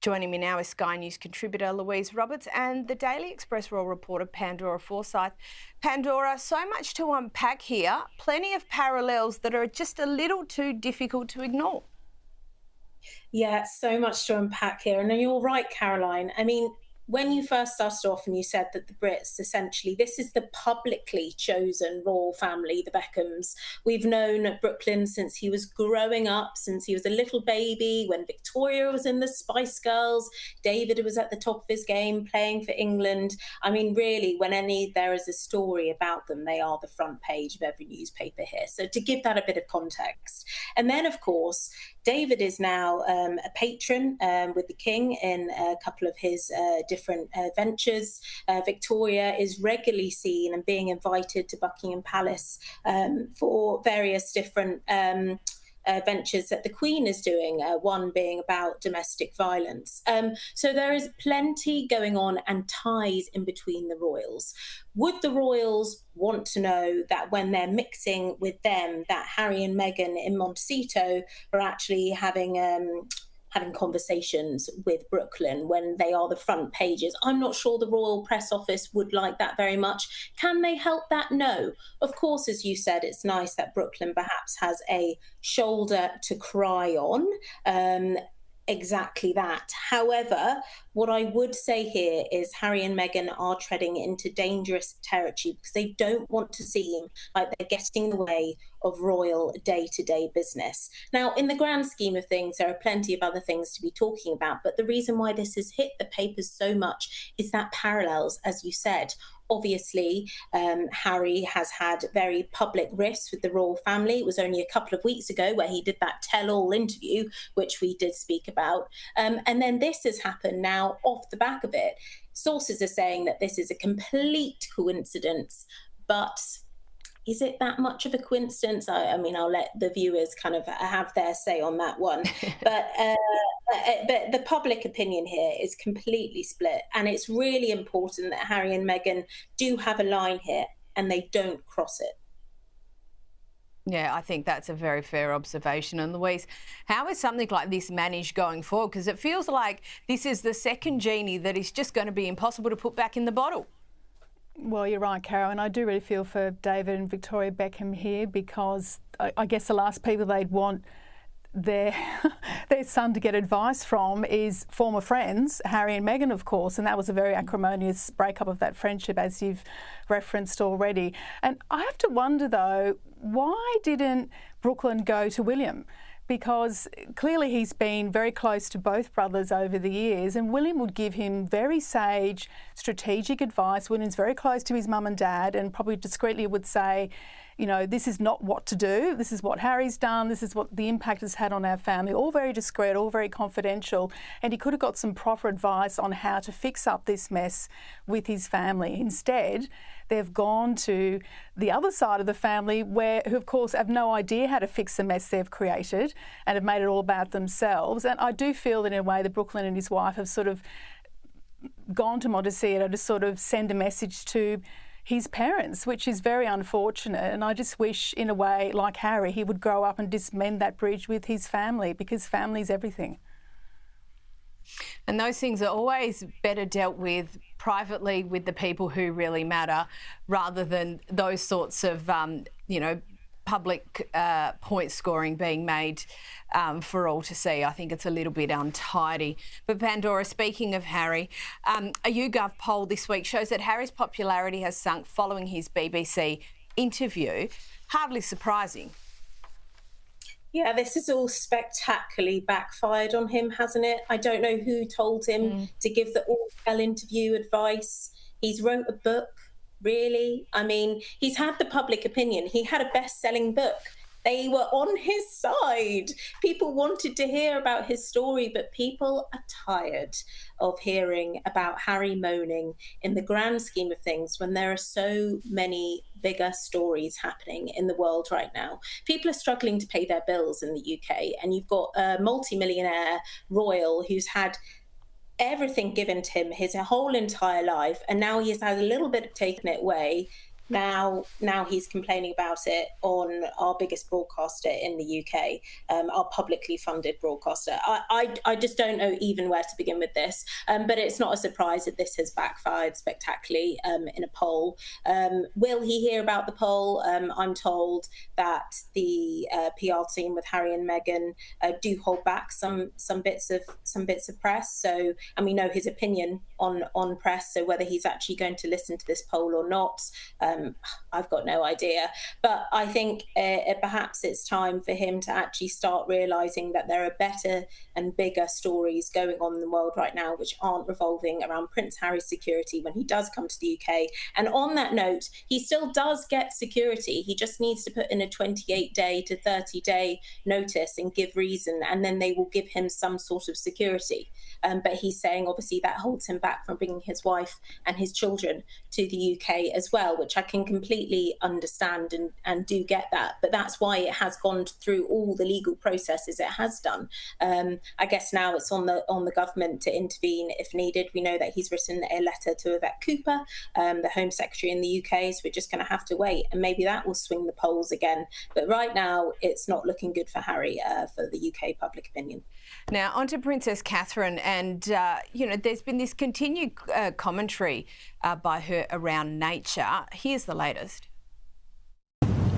Joining me now is Sky News contributor Louise Roberts and the Daily Express royal reporter Pandora Forsyth. Pandora, so much to unpack here, plenty of parallels that are just a little too difficult to ignore. Yeah, so much to unpack here. And you're right, Caroline. I mean, when you first started off and you said that the Brits, essentially, this is the publicly chosen royal family, the Beckhams. We've known Brooklyn since he was growing up, since he was a little baby, when Victoria was in the Spice Girls, David was at the top of his game playing for England. I mean, really, when there is a story about them, they are the front page of every newspaper here. So to give that a bit of context. And then, of course, David is now a patron with the King in a couple of his different ventures. Victoria is regularly seen and being invited to Buckingham Palace for various different ventures that the Queen is doing, one being about domestic violence. So there is plenty going on and ties in between the royals. Would the royals want to know that when they're mixing with them, that Harry and Meghan in Montecito are actually having conversations with Brooklyn when they are the front pages? I'm not sure the Royal Press Office would like that very much. Can they help that? No. Of course, as you said, it's nice that Brooklyn perhaps has a shoulder to cry on. Exactly that. However, what I would say here is Harry and Meghan are treading into dangerous territory because they don't want to seem like they're getting in the way of royal day-to-day business. Now, in the grand scheme of things, there are plenty of other things to be talking about, but the reason why this has hit the papers so much is that parallels, as you said. Obviously, Harry has had very public rifts with the royal family. It was only a couple of weeks ago where he did that tell-all interview, which we did speak about. And then this has happened now off the back of it. Sources are saying that this is a complete coincidence, but is it that much of a coincidence? I mean, I'll let the viewers kind of have their say on that one. But the public opinion here is completely split. And it's really important that Harry and Meghan do have a line here and they don't cross it. Yeah, I think that's a very fair observation. And Louise, how is something like this managed going forward? Because it feels like this is the second genie that is just going to be impossible to put back in the bottle. Well, you're right, Caro, and I do really feel for David and Victoria Beckham here because I guess the last people they'd want their son to get advice from is former friends, Harry and Meghan, of course, and that was a very acrimonious breakup of that friendship, as you've referenced already. And I have to wonder, though, why didn't Brooklyn go to William? Because clearly he's been very close to both brothers over the years, and William would give him very sage, strategic advice. William's very close to his mum and dad and probably discreetly would say, you know, this is not what to do, this is what Harry's done, this is what the impact has had on our family, all very discreet, all very confidential, and he could have got some proper advice on how to fix up this mess with his family. Instead, they've gone to the other side of the family who of course have no idea how to fix the mess they've created and have made it all about themselves. And I do feel that in a way that Brooklyn and his wife have sort of gone to Montecito to sort of send a message to his parents, which is very unfortunate. And I just wish, in a way, like Harry, he would grow up and just mend that bridge with his family, because family's everything. And those things are always better dealt with privately with the people who really matter, rather than those sorts of, public point scoring being made for all to see. I think it's a little bit untidy. But Pandora, speaking of Harry, a YouGov poll this week shows that Harry's popularity has sunk following his BBC interview. Hardly surprising. Yeah, this has all spectacularly backfired on him, hasn't it? I don't know who told him to give the all-tell interview advice. He's wrote a book, really. I mean, he's had the public opinion. He had a best-selling book. They were on his side. People wanted to hear about his story, but people are tired of hearing about Harry moaning in the grand scheme of things when there are so many bigger stories happening in the world right now. People are struggling to pay their bills in the UK, and you've got a multimillionaire royal who's had everything given to him his whole entire life, and now he has had a little bit of taken it away. Now he's complaining about it on our biggest broadcaster in the UK, our publicly funded broadcaster. I just don't know even where to begin with this, but it's not a surprise that this has backfired spectacularly in a poll. Will he hear about the poll? I'm told that the PR team with Harry and Meghan do hold back some bits of press. So, and we know his opinion on press. So whether he's actually going to listen to this poll or not, I've got no idea. But I think perhaps it's time for him to actually start realising that there are better and bigger stories going on in the world right now, which aren't revolving around Prince Harry's security when he does come to the UK. And on that note, he still does get security. He just needs to put in a 28-day to 30-day notice and give reason, and then they will give him some sort of security. But he's saying obviously that holds him back from bringing his wife and his children to the UK as well, which I can completely understand and do get that. But that's why it has gone through all the legal processes it has done. I guess now it's on the government to intervene if needed. We know that he's written a letter to Yvette Cooper, the Home Secretary in the UK, so we're just going to have to wait, and maybe that will swing the polls again. But right now, it's not looking good for Harry, for the UK public opinion. Now, on to Princess Catherine, and, there's been this continued commentary by her around nature. Here's the latest.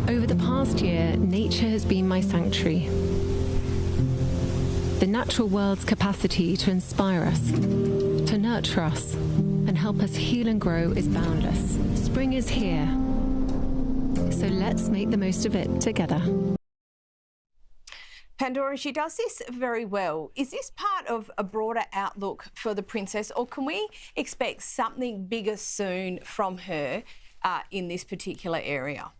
Over the past year, nature has been my sanctuary. The natural world's capacity to inspire us, to nurture us, and help us heal and grow is boundless. Spring is here, so let's make the most of it together. Pandora, she does this very well. Is this part of a broader outlook for the princess, or can we expect something bigger soon from her in this particular area?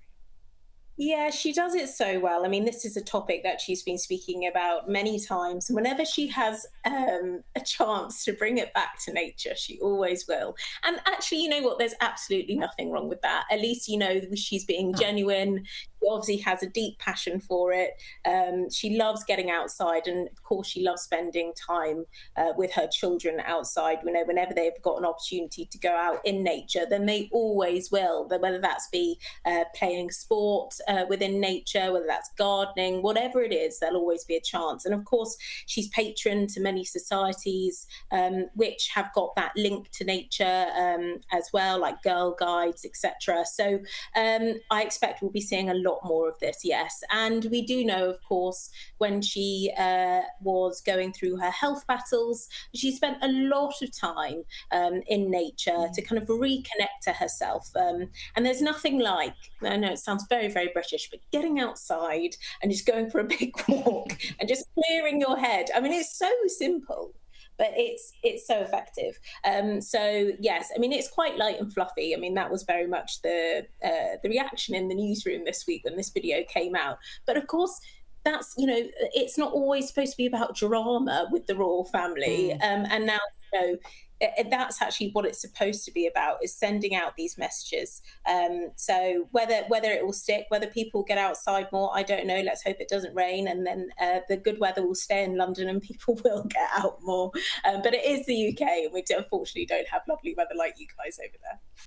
Yeah, she does it so well. I mean, this is a topic that she's been speaking about many times. Whenever she has a chance to bring it back to nature, she always will. And actually, you know what? There's absolutely nothing wrong with that. At least, she's being genuine. She obviously has a deep passion for it. She loves getting outside, and of course she loves spending time with her children outside. Whenever they've got an opportunity to go out in nature, then they always will. Whether that's be playing sport within nature, whether that's gardening, whatever it is, there'll always be a chance. And of course, she's patron to many societies which have got that link to nature as well, like Girl Guides, etc. So I expect we'll be seeing a lot more of this, yes. And we do know, of course, when she was going through her health battles, she spent a lot of time in nature to kind of reconnect to herself. And there's nothing like, I know it sounds very, very British, but getting outside and just going for a big walk and just clearing your head. I mean, it's so simple, but it's so effective. So yes, I mean, it's quite light and fluffy. I mean, that was very much the reaction in the newsroom this week when this video came out. But of course, that's, it's not always supposed to be about drama with the royal family. And now, that's actually what it's supposed to be about, is sending out these messages. So whether it will stick, whether people get outside more, I don't know. Let's hope it doesn't rain, and then the good weather will stay in London and people will get out more. But it is the UK, and we unfortunately don't have lovely weather like you guys over there.